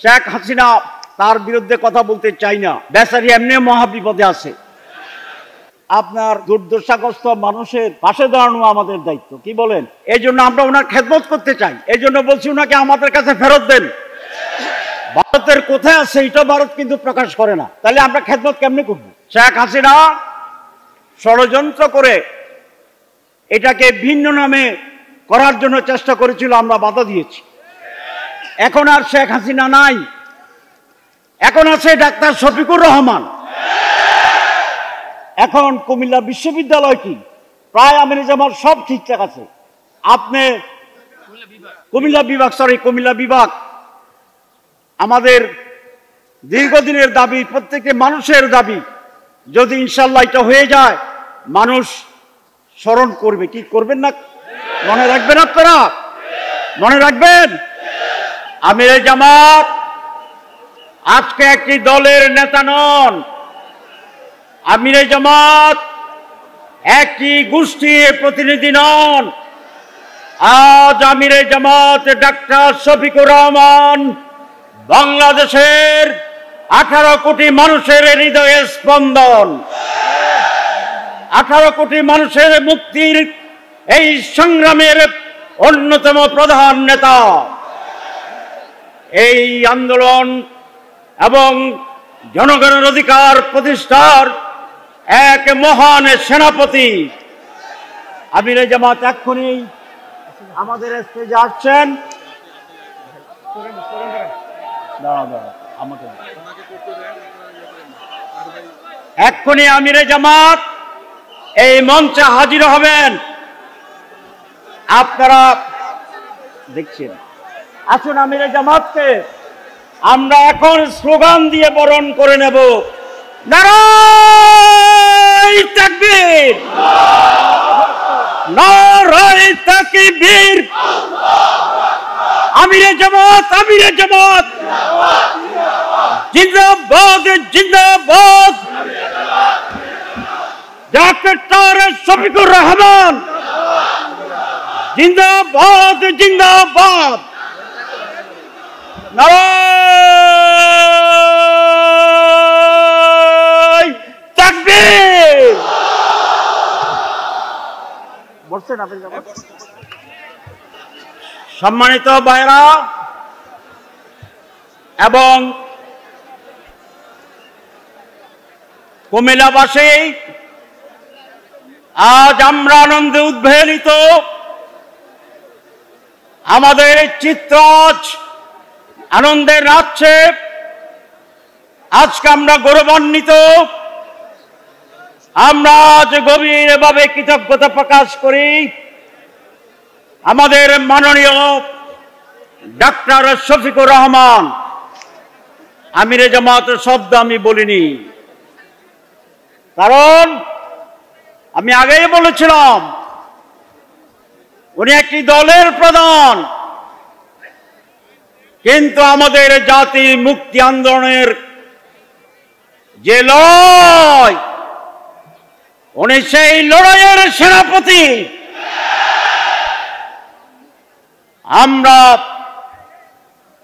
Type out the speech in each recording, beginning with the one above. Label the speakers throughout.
Speaker 1: শেখ হাসিনা তার বিরুদ্ধে কথা বলতে চাই না, বেচারি এমনি মহাবিপদে আছে। আপনার দুর্দশাগ্রস্ত মানুষের পাশে দাঁড়ানো আমাদের দায়িত্ব, কি বলেন? এই জন্য আমরা ওনার খেদমত করতে চাই, এই জন্য বলছি ওনাকে আমাদের কাছে ফেরত দেন। ভারতের কোথায় আছে এটা ভারত কিন্তু প্রকাশ করে না, তাহলে আমরা খেদমত কেমনে করব? শেখ হাসিনা ষড়যন্ত্র করে এটাকে ভিন্ন নামে করার জন্য চেষ্টা করেছিল, আমরা বাধা দিয়েছি। এখন আর শেখ হাসিনা নাই, এখন আছে ডাক্তার শফিকুর রহমান। এখন কুমিল্লা বিশ্ববিদ্যালয় কি প্রায় আমির জামাত সব ঠিকঠাক আছে। আপনি কুমিল্লা বিভাগ আমাদের দীর্ঘদিনের দাবি, প্রত্যেকটি মানুষের দাবি, যদি ইনশাল্লাহ এটা হয়ে যায় মানুষ স্মরণ করবে, কি করবেন না? মনে রাখবেন, আপনারা মনে রাখবেন। আমির জামাত আজকে একটি দলের নেতা নন, আমির জামাত একটি গোষ্ঠীর প্রতিনিধি নন। আজ আমির জামাত ডাক্তার শফিকুর রহমান বাংলাদেশের 18 কোটি মানুষের হৃদয়ে স্পন্দন, 18 কোটি মানুষের মুক্তির এই সংগ্রামের অন্যতম প্রধান নেতা। এই আন্দোলন এবং জনগণের অধিকার প্রতিষ্ঠার এক মহান সেনাপতি আমির জামাত এক্ষুনি আমাদের স্টেজে আসছেন। এক্ষুনি আমির জামাত এই মঞ্চে হাজির হবেন, আপনারা দেখছেন। আসুন আমির জামাতকে আমরা এখন স্লোগান দিয়ে বরণ করে নেব। নারায়ে তাকবীর, নারায়ে তাকবীর, আমির জামাত, আমির জামাত জিন্দাবাদ, জিন্দাবাদ। ডাক্তার শফিকুর রহমান জিন্দাবাদ, জিন্দাবাদ। নারায়ে তাকবীর। বলছেন আপনি? সম্মানিত ভাইরা এবং কুমিল্লাবাসী, আজ আমরা আনন্দে উদ্বেলিত। আমাদের চিত্র আনন্দের নাচছে। আজকে আমরা গৌরবান্বিত। আমরা আজ গভীরভাবে কৃতজ্ঞতা প্রকাশ করি আমাদের মাননীয় ডাক্তার শফিকুর রহমান। আমির জামাতের শব্দ আমি বলিনি, কারণ আমি আগেই বলেছিলাম উনি একটি দলের প্রধান, কিন্তু আমাদের জাতি মুক্তি আন্দোলনের যে লড়াই, উনি সেই লড়াইয়ের সেনাপতি। আমরা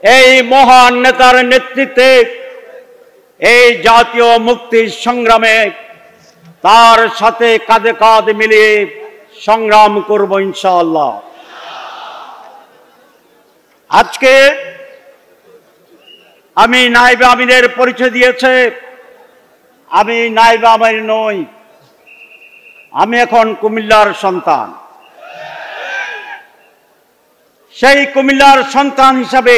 Speaker 1: এই মহান নেতার নেতৃত্বে এই জাতীয় মুক্তির সংগ্রামে তার সাথে কাঁধে কাঁধ মিলিয়ে সংগ্রাম করব ইনশাআল্লাহ। আজকে আমি নায়েবে আমিরের পরিচয় দিয়েছে, আমি নায়েবে আমির নই, আমি এখন কুমিল্লার সন্তান। সেই কুমিল্লার সন্তান হিসাবে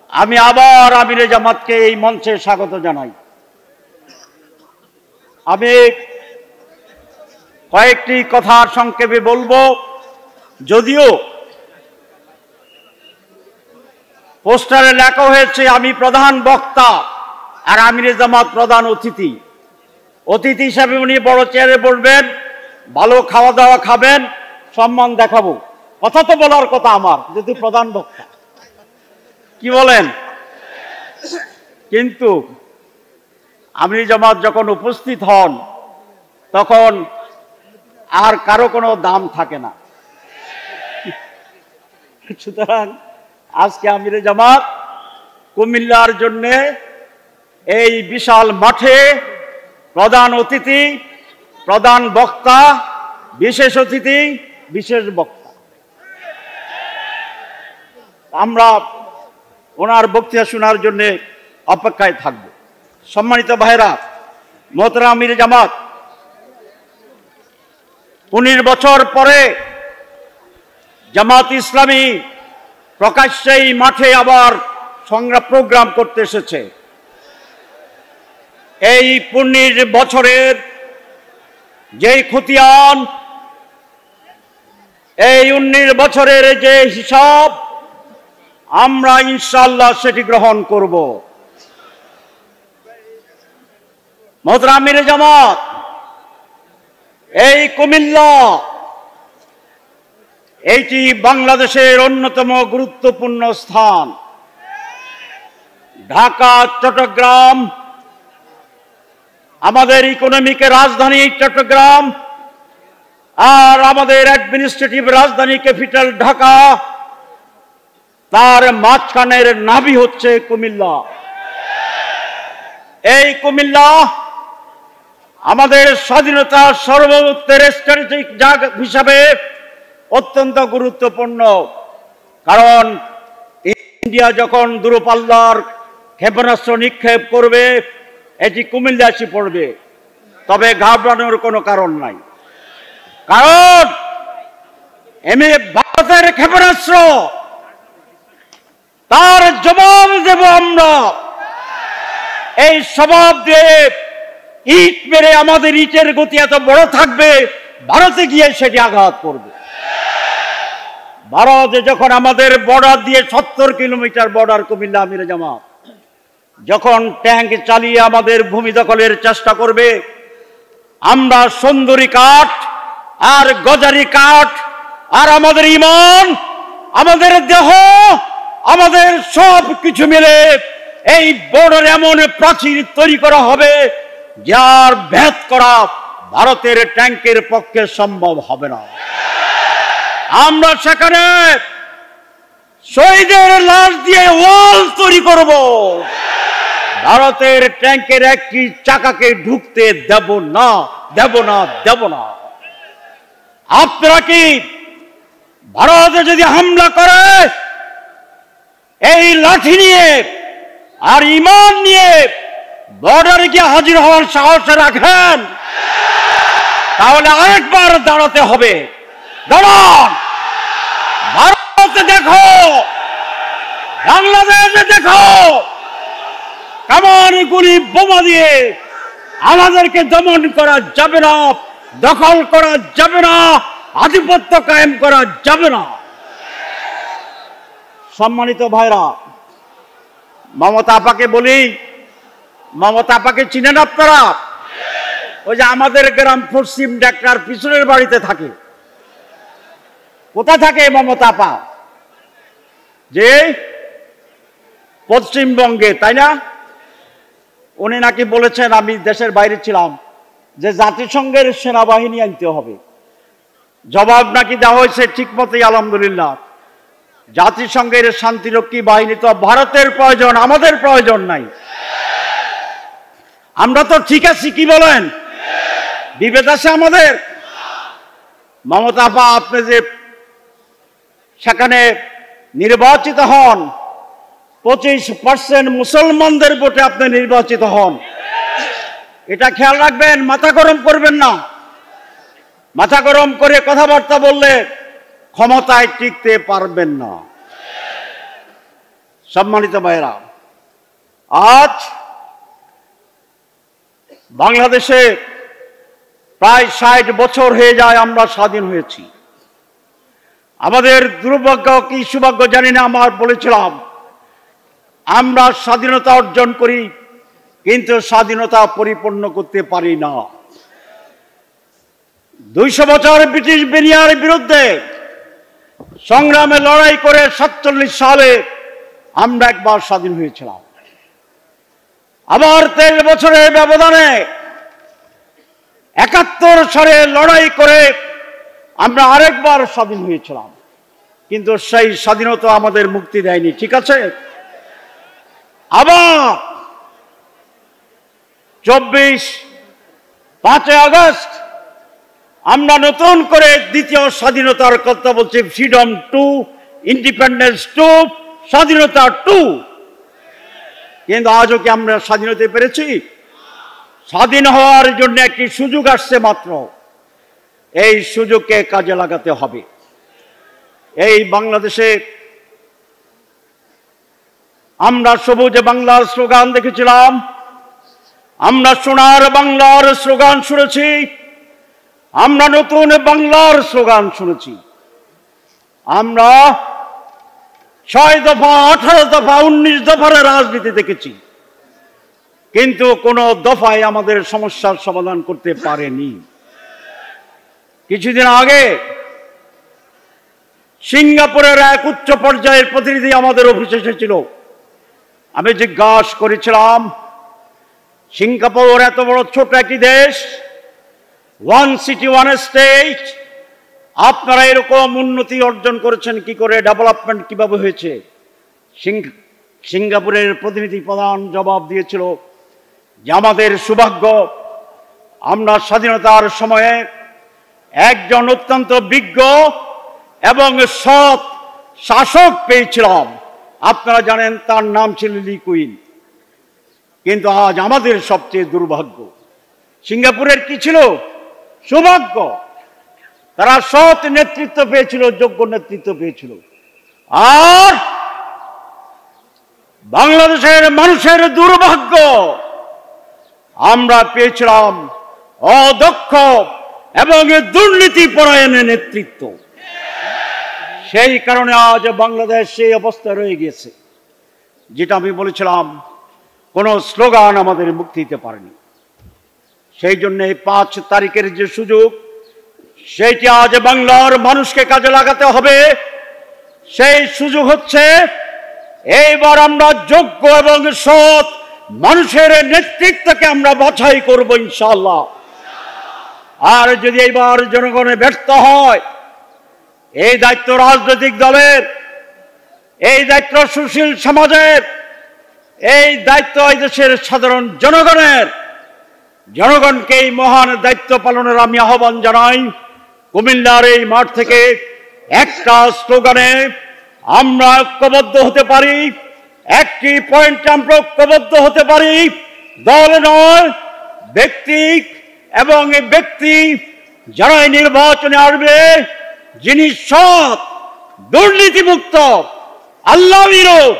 Speaker 1: আমি আবার আমির জামাতকে এই মঞ্চে স্বাগত জানাই। আমি কয়েকটি কথা সংক্ষেপে বলবো, যদিও পোস্টারে লেখা হয়েছে আমি প্রধান বক্তা আর আমির জামাত প্রধান অতিথি। অতিথি হিসাবে উনি বড় চেয়ারে বসবেন, ভালো খাওয়া দাওয়া খাবেন, সম্মান দেখাবো। কথা তো বলার কথা আমার, যদি প্রধান বক্তা, কি বলেন? কিন্তু আমির জামাত যখন উপস্থিত হন তখন আর কারো কোনো দাম থাকে না। সুতরাং আজকে আমির জামাত কুমিল্লার জন্য এই বিশাল মাঠে প্রধান অতিথি, প্রধান বক্তা, বিশেষ অতিথি, বিশেষ বক্তা, আমরা ওনার বক্তৃতা শোনার জন্য অপেক্ষায় থাকব। সম্মানিত ভাইরা, মোহতারাম আমির জামাত 19 বছর পরে জামাত ইসলামী প্রকাশ্যেই মাঠে আবার সংগ্রাম প্রোগ্রাম করতে এসেছে। এই 19 বছরের যেই খতিয়ান, এই 19 বছরের যে হিসাব, আমরা ইনশাআল্লাহ সেটি গ্রহণ করব। মোহতারাম আমির জামাত, এই কুমিল্লা এইটি বাংলাদেশের অন্যতম গুরুত্বপূর্ণ স্থান। ঢাকা, চট্টগ্রাম, আমাদের ইকোনমিকের রাজধানী চট্টগ্রাম, আর আমাদের অ্যাডমিনিস্ট্রেটিভ রাজধানী ক্যাপিটাল ঢাকা, তার মাঝখানের নাভি হচ্ছে কুমিল্লা। এই কুমিল্লা আমাদের স্বাধীনতা সার্বভৌমত্বের স্ট্র্যাটেজিক জায়গা হিসাবে অত্যন্ত গুরুত্বপূর্ণ। কারণ ইন্ডিয়া যখন দূরপাল্লার ক্ষেপণাস্ত্র নিক্ষেপ করবে, এটি কুমিল্লা এসে পড়বে। তবে ঘাবড়ানোর কোনো কারণ নাই, কারণ ভারতের ক্ষেপণাস্ত্র তার জবাব দেব আমরা। এই স্বভাব দিয়ে ইট মেরে আমাদের ইটের গতি এত বড় থাকবে, ভারতে গিয়ে সেটি আঘাত করবে। ভারতে যখন আমাদের বর্ডার দিয়ে 70 কিলোমিটার বর্ডার কুমিল্লা আমির জামাত, যখন ট্যাঙ্ক চালিয়ে আমাদের ভূমি দখলের চেষ্টা করবে, আমরা সুন্দরী কাঠ আর গজারি কাঠ আর আমাদের ইমান, আমাদের দেহ, আমাদের সব কিছু মিলে এই বর্ডার এমন প্রাচীর তৈরি করা হবে যার ভেদ করা ভারতের ট্যাঙ্কের পক্ষে সম্ভব হবে না। আমরা সেখানে শহীদের লাশ দিয়ে ওয়াল তৈরি করব, ভারতের ট্যাঙ্কের একটি চাকাকে ঢুকতে দেব না, দেব না, দেব না। আপনারা কি ভারতে যদি হামলা করে এই লাঠি নিয়ে আর ইমান নিয়ে বর্ডারে গিয়ে হাজির হওয়ার সাহস রাখেন? তাহলে আরেকবার দাঁড়াতে হবে। দাঁড়ান, ভারতে দেখো, বাংলাদেশে দেখো, কেমন গুলি বোমা দিয়ে আমাদেরকে দমন করা যাবে না, দখল করা যাবে না, আধিপত্য কায়েম করা যাবে না। সম্মানিত ভাইরা, মমতা আপাকে বলি, মমতা আপাকে চিনেন আপনারা? ওই যে আমাদের গ্রাম পশ্চিম ডাক্তার পিছনের বাড়িতে থাকে। কোথায় থাকে মমতা আপা? যে পশ্চিমবঙ্গে, তাই না? উনি নাকি বলেছেন, আমি দেশের বাইরে ছিলাম, যে জাতিসংঘের সেনাবাহিনী আনতে হবে। জবাব নাকি দেওয়া হয়েছে ঠিক মতোই, আলহামদুলিল্লাহ। জাতিসংঘের শান্তিরক্ষী বাহিনী তো ভারতের প্রয়োজন, আমাদের প্রয়োজন নাই। আমরা তো ঠিক আছি, কি বলেন? বিভেদ আছে আমাদের? মমতা আপা, আপনি যে সেখানে নির্বাচিত হন, 25% মুসলমানদের ভোটে আপনি নির্বাচিত হন, এটা খেয়াল রাখবেন, মাথা গরম করবেন না। মাথা গরম করে কথাবার্তা বললে ক্ষমতায় টিকতে পারবেন না। সম্মানিত ভাইরা, আজ বাংলাদেশে প্রায় 60 বছর হয়ে যায় আমরা স্বাধীন হয়েছি। আমাদের দুর্ভাগ্য কি সৌভাগ্য জানি না, আমার বলেছিলাম আমরা স্বাধীনতা অর্জন করি, কিন্তু স্বাধীনতা পরিপূর্ণ করতে পারি না। 200 বছর ব্রিটিশ বেনিয়ার বিরুদ্ধে সংগ্রামে লড়াই করে 47 সালে আমরা একবার স্বাধীন হয়েছিলাম। আবার 23 বছরের ব্যবধানে 71 সালে লড়াই করে আমরা আরেকবার স্বাধীন হয়েছিলাম, কিন্তু সেই স্বাধীনতা আমাদের মুক্তি দেয়নি। ঠিক আছে? আবার 5ই আগস্ট আমরা নতুন করে দ্বিতীয় স্বাধীনতার কথা বলছি, ফ্রিডম 2, ইন্ডিপেন্ডেন্স 2, স্বাধীনতা 2। কিন্তু আজও কি আমরা স্বাধীন হতে পেরেছি? স্বাধীন হওয়ার জন্য একটি সুযোগ আসছে মাত্র, এই সুযোগকে কাজে লাগাতে হবে। এই বাংলাদেশে আমরা সবুজ বাংলার স্লোগান দেখেছিলাম, আমরা সোনার বাংলার স্লোগান শুনেছি, আমরা নতুন বাংলার স্লোগান শুনেছি, আমরা 6 দফা, 18 দফা, 19 দফার রাজনীতি দেখেছি, কিন্তু কোন দফায় আমাদের সমস্যার সমাধান করতে পারেনি। কিছুদিন আগে সিঙ্গাপুরের এক উচ্চ পর্যায়ের প্রতিনিধি আমাদের অফিসে এসেছিল। আমি জিজ্ঞাসা করেছিলাম, সিঙ্গাপুর এত বড় ছোট একটি দেশ, 1 সিটি 1 স্টেট, আপনারা এরকম উন্নতি অর্জন করেছেন কি করে, ডেভেলপমেন্ট কিভাবে হয়েছে? সিঙ্গাপুরের প্রতিনিধি প্রধান জবাব দিয়েছিল যে আমাদের সৌভাগ্য, আমরা স্বাধীনতার সময়ে একজন অত্যন্ত বিজ্ঞ এবং সৎ শাসক পেয়েছিলাম। আপনারা জানেন তার নাম ছিল লি কুইন। কিন্তু আজ আমাদের সবচেয়ে দুর্ভাগ্য, সিঙ্গাপুরের কি ছিল? সৌভাগ্য, তারা সৎ নেতৃত্ব পেয়েছিল, যোগ্য নেতৃত্ব পেয়েছিল। আর বাংলাদেশের মানুষের দুর্ভাগ্য, আমরা পেয়েছিলাম অদক্ষ এবং দুর্নীতি পরায়ণের নেতৃত্ব। সেই কারণে আজ বাংলাদেশ সেই অবস্থায় রয়ে গিয়েছে। যেটা আমি বলেছিলাম, কোন স্লোগান আমাদের মুক্তি দিতে পারেনি। সেই জন্য 5 তারিখের যে সুযোগ, সেইটি আজ বাংলার মানুষকে কাজে লাগাতে হবে। সেই সুযোগ হচ্ছে এইবার আমরা যোগ্য এবং সৎ মানুষের নেতৃত্বকে আমরা বাছাই করব ইনশাআল্লাহ। আর যদি এইবার জনগণে ব্যর্থ হয়, এই দায়িত্ব রাজনৈতিক দলের, এই দায়িত্ব সুশীল সমাজের, এই দায়িত্ব এই দেশের সাধারণ জনগণের। জনগণকে এই মহান দায়িত্ব পালনের আমি আহ্বান জানাই। কুমিল্লার এই মাঠ থেকে একটা স্লোগানে আমরা ঐক্যবদ্ধ হতে পারি, একটি পয়েন্টে আমরা ঐক্যবদ্ধ হতে পারি, দল নয়, ব্যক্তি। এবং এই ব্যক্তি যারা নির্বাচনে আসবে, যিনি সৎ, দুর্নীতিমুক্ত, আল্লাহ বিরোধ,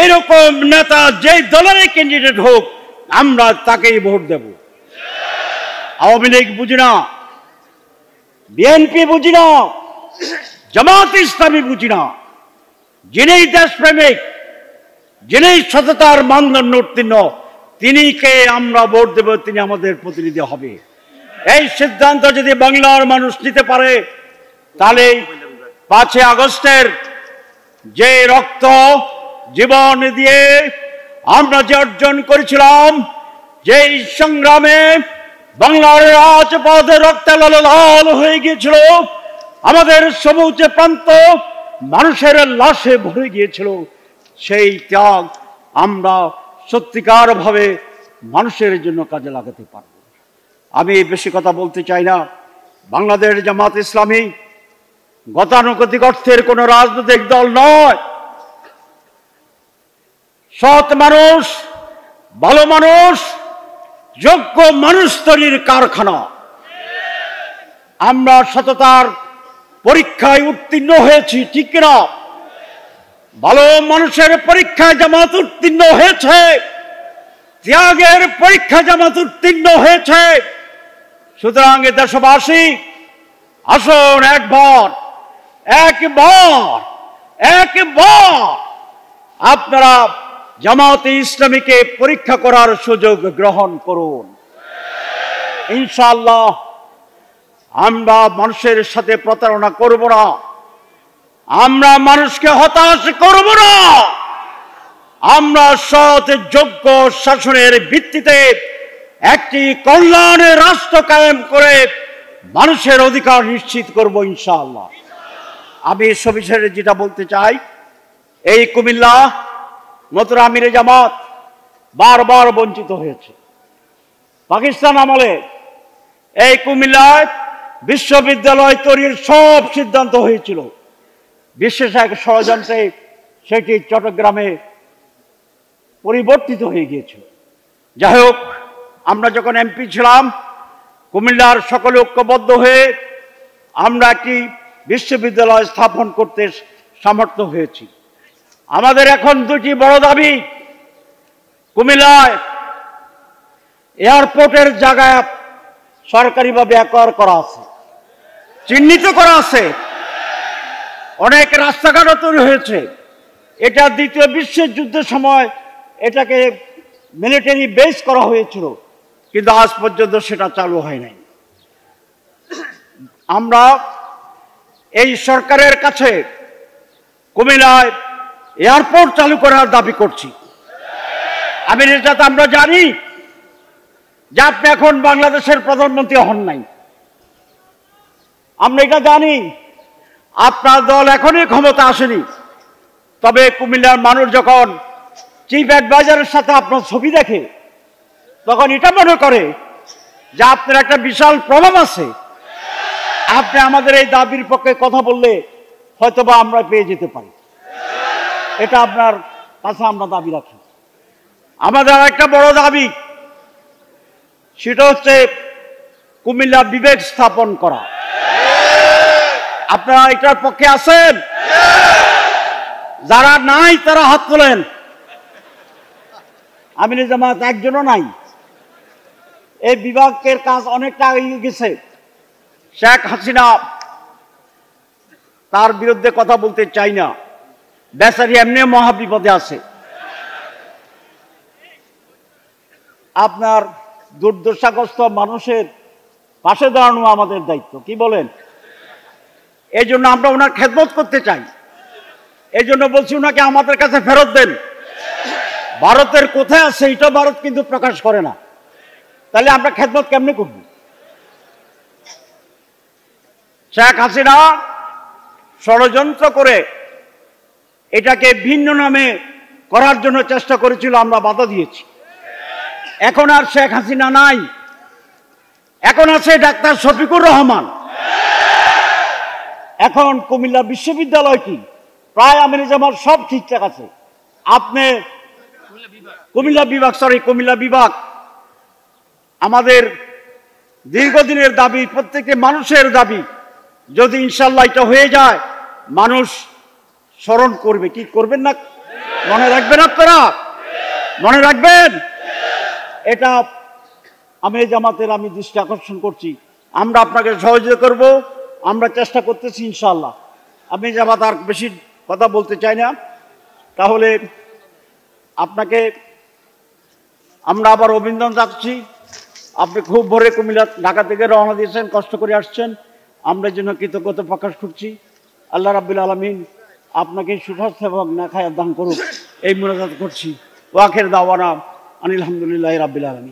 Speaker 1: এরকম নেতা যে দলের ক্যান্ডিডেট হোক, আমরা তাকেই ভোট দেব। আওয়ামী লীগ বুঝি না, বিএনপি বুঝি না, জামাত ইসলামী বুঝি না। যিনি দেশপ্রেমিক, যিনি সততার মানদণ্ড উত্তীর্ণ, তিনিকে আমরা ভোট দেব, তিনি আমাদের প্রতিনিধি হবে। এই সিদ্ধান্ত যদি বাংলার মানুষ নিতে পারে, তাহলে 5 আগস্টের যে রক্ত জীবন দিয়ে আমরা যে অর্জন করেছিলাম, যে সংগ্রামে বাংলার রাজপথে রক্তে লাল হয়ে গিয়েছিল, আমাদের সবুজ প্রান্ত মানুষের লাশে ভরে গিয়েছিল, সেই ত্যাগ আমরা সত্যিকার ভাবে মানুষের জন্য কাজে লাগাতে পারব। আমি বেশি কথা বলতে চাই না। বাংলাদেশ জামাত ইসলামী গতানুগতিক অর্থের কোন রাজনৈতিক দল নয়। সৎ মানুষ, ভালো মানুষ, যোগ্য মানুষ তৈরির কারখানা। আমরা সততার পরীক্ষায় উত্তীর্ণ হয়েছি, ঠিক কিনা? ভালো মানুষের পরীক্ষায় জামাত উত্তীর্ণ হয়েছে, ত্যাগের পরীক্ষা জামাত উত্তীর্ণ হয়েছে। সুতরাং দেশবাসী, আসুন একবার আপনারা জামাতে ইসলামীকে পরীক্ষা করার সুযোগ গ্রহণ করুন। ইনশাআল্লাহ আমরা মানুষের সাথে প্রতারণা করব না, আমরা মানুষকে হতাশ করব না। আমরা সৎ যোগ্য শাসনের ভিত্তিতে একটি কল্যাণের রাষ্ট্র কায়েম করে মানুষের অধিকার নিশ্চিত করব ইনশাআল্লাহ। আমি সবিশেষে যেটা বলতে চাই, এই কুমিল্লা মতুরা আমিরে জামাত বারবার বঞ্চিত হয়েছে। পাকিস্তান আমলে এই কুমিল্লায় বিশ্ববিদ্যালয় তৈরির সব সিদ্ধান্ত হয়েছিল, বিশেষ এক ষড়যন্ত্রে সেটি চট্টগ্রামে পরিবর্তিত হয়ে গিয়েছিল। যাই হোক, আমরা যখন এমপি ছিলাম, কুমিল্লার সকলে ঐক্যবদ্ধ হয়ে আমরা একটি বিশ্ববিদ্যালয় স্থাপন করতে সমর্থ হয়েছি। আমাদের এখন দুটি বড় দাবি। কুমিল্লায় এয়ারপোর্টের জায়গায় সরকারিভাবে অ্যাকোয়ার করা আছে, চিহ্নিত করা আছে, অনেক রাস্তাঘাটও তৈরি হয়েছে। এটা দ্বিতীয় বিশ্বযুদ্ধের সময় এটাকে মিলিটারি বেস করা হয়েছিল, কিন্তু আজ পর্যন্ত সেটা চালু হয় নাই। আমরা এই সরকারের কাছে কুমিল্লায় এয়ারপোর্ট চালু করার দাবি করছি। যাতে আমরা জানি যে আপনি এখন বাংলাদেশের প্রধানমন্ত্রী হন নাই, আমরা এটা জানি। আপনার দল এখনই ক্ষমতা আসেনি, তবে কুমিল্লার মানুষ যখন চিফ অ্যাডভাইজারের সাথে আপনার ছবি দেখে, তখন এটা মনে করে যে আপনার একটা বিশাল প্রভাব আছে। আপনি আমাদের এই দাবির পক্ষে কথা বললে হয়তোবা আমরা পেয়ে যেতে পারি। এটা আপনার কাছে আমরা দাবি রাখি। আমাদের একটা বড় দাবি, সেটা হচ্ছে কুমিল্লা বিবেক স্থাপন করা। আপনারা এটার পক্ষে আছেন? যারা নাই তারা হাত তোলেন। আমির জামাত একজনও নাই। এই বিভাগের কাজ অনেকটা এগিয়ে গেছে। শেখ হাসিনা, তার বিরুদ্ধে কথা বলতে চাই না, বেচারি এমনি মহাবিপদে আছে। আপনার দুর্দশাগ্রস্ত মানুষের পাশে দাঁড়ানো আমাদের দায়িত্ব, কি বলেন? এই জন্য আমরা ওনার খেদমত করতে চাই। এই জন্য বলছি ওনাকে আমাদের কাছে ফেরত দেন। ভারতের কোথায় আছে এটা ভারত কিন্তু প্রকাশ করে না, তাহলে আমরা খেদমত কেমনে করব? শেখ হাসিনা ষড়যন্ত্র করে এটাকে ভিন্ন নামে করার জন্য চেষ্টা করেছিল, আমরা বাধা দিয়েছি। এখন আর শেখ হাসিনা নাই, এখন আছে ডাক্তার শফিকুর রহমান। এখন কুমিল্লা বিশ্ববিদ্যালয়টি প্রায় আমির জামাত সব ঠিকঠাক আছে। আপনি কুমিল্লা বিভাগ আমাদের দীর্ঘদিনের দাবি, প্রত্যেকটি মানুষের দাবি। যদি ইনশাল্লাহ এটা হয়ে যায়, মানুষ স্মরণ করবে। কি করবেন না? মনে রাখবেন, আপনারা মনে রাখবেন। এটা আমির জামাতের আমি দৃষ্টি আকর্ষণ করছি। আমরা আপনাকে সহযোগিতা করব, আমরা চেষ্টা করতেছি ইনশাল্লাহ। আমির জামাত আর বেশি কথা বলতে চাই না। তাহলে আপনাকে আমরা আবার অভিনন্দন জানাচ্ছি। আপনি খুব ভোরে কুমিল্লা ঢাকা থেকে রওনা দিয়েছেন, কষ্ট করে আসছেন, আমরা যেন কৃতজ্ঞতা প্রকাশ করছি। আল্লাহ রাব্বুল আলামিন আপনাকে সুস্বাস্থ্য এবং নেখায়াত দান করুক, এই মুনাজাত করছি। ওয়াখির দাওয়ানা আনিল হামদুলিল্লাহি রাব্বিল আলামিন।